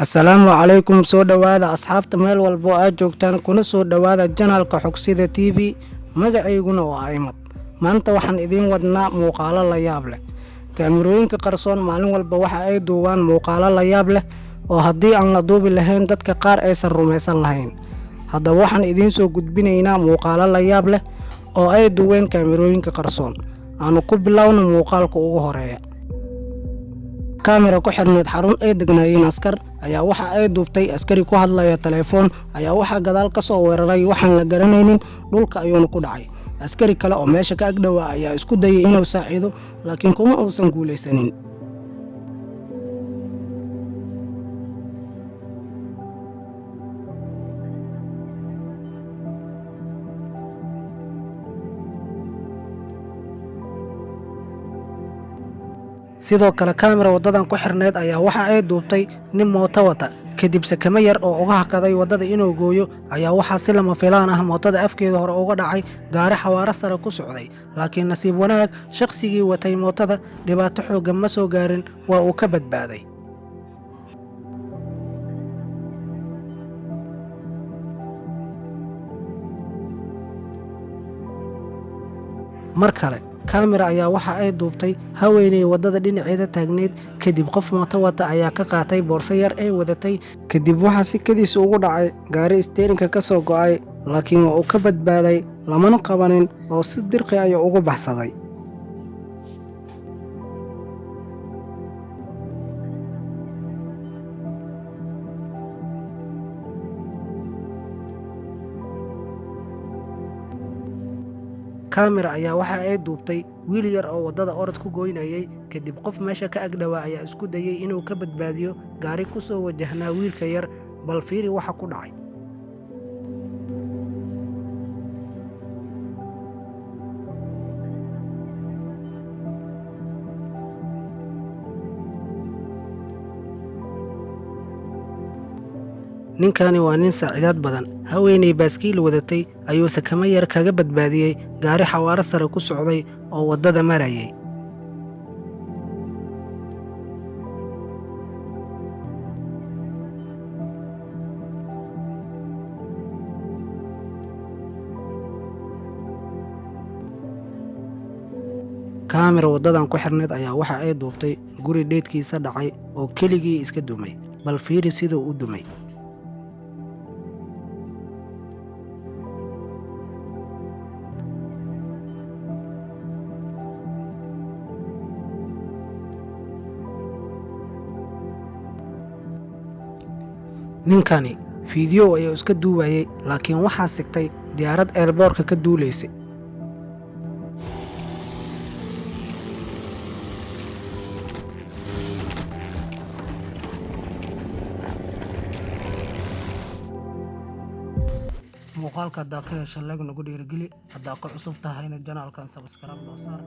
Assalaamu calaykum soo dhawaada asxaabta meel walbo aad joogtaan kuna soo dhawaada janaalka Xogsida TV. Magacayguna waa Aymad. Maanta waxaan idiin wadnaa muuqaalo la yaab leh. Kaamirooyinka qarsoon maalin walba waxa ay duubaan muuqaalo la yaab leh oo haddii aan la duubi lahayn dadka qaar aysan rumaysan lahayn. Haddaba waxaan idiin soo gudbinaynaa muuqaalo la yaab leh oo ay duubeen kaamirooyinka qarsoon. Aanu ku bilowno muuqaalka ugu horeeya. Kaamira ku xirneed xarun ay degnaayeen askar ayaa waxa ay duubtay askari ku hadlaya telefoon ayaa waxa gadaal ka soo weeraray waxaan la garanaynin dhulka ayuuna ku dhacay. Askari kale oo meesha ka agdhawaa ayaa isku dayay inuu saacido laakiin kuma uusan guuleysanin. sidoo kale kaamira wadadan ku xirneed ayaa waxa ay duubtay nin mooto wata kadib sakama yar oo uga hakaday wadada inuu gooyo ayaa waxa si lama filaan ah mootada afkeeda hore uga dhacay gaari xawaare sare ku socday laakiin nasiib wanaag shakhsigii watay mootada dhibaato xooggan ma soo gaarin waa uu ka badbaaday. mar kale kaamira ayaa waxa ay duubtay haweeney wadada dhinaceeda taagneed kadib qof mooto wata ayaa ka qaatay boorso yar ay wadatay kadib waxa si kadiis ugu dhacay gaari isteerinka ka soo go'ay laakiin waa uu ka badbaaday lamana qabanin oo si dirqi ayuu ugu baxsaday. kaamira ayaa waxa ay duubtay wiil yar oo wadada orod ku gooynayay kadib qof meesha ka agdhawaa ayaa isku dayay inuu ka badbaadiyo gaari ku soo wajahnaa wiilka yar bal fiiri waxa ku dhacay. ninkani waa nin saacidaad badan. haweeney baaskiil wadatay ayuu sakama yar kaga badbaadiyey gaari xawaare sare ku socday oo wadada marayay. kaamira wadadan ku xirneed ayaa waxa ay duubtay guri dheedkiisa dhacay oo keligii iska dumay bal fiiri siduu u dumay. ninkani fiideo ayuu iska duubayay laakiin waxaa sigtay diyaarad eelboorka ka duulaysay. muuqaalka haddaa ka hesha lag nagu dhiirigeli haddaa ku cusub tahayna janaalkan sabskaraab noo saar.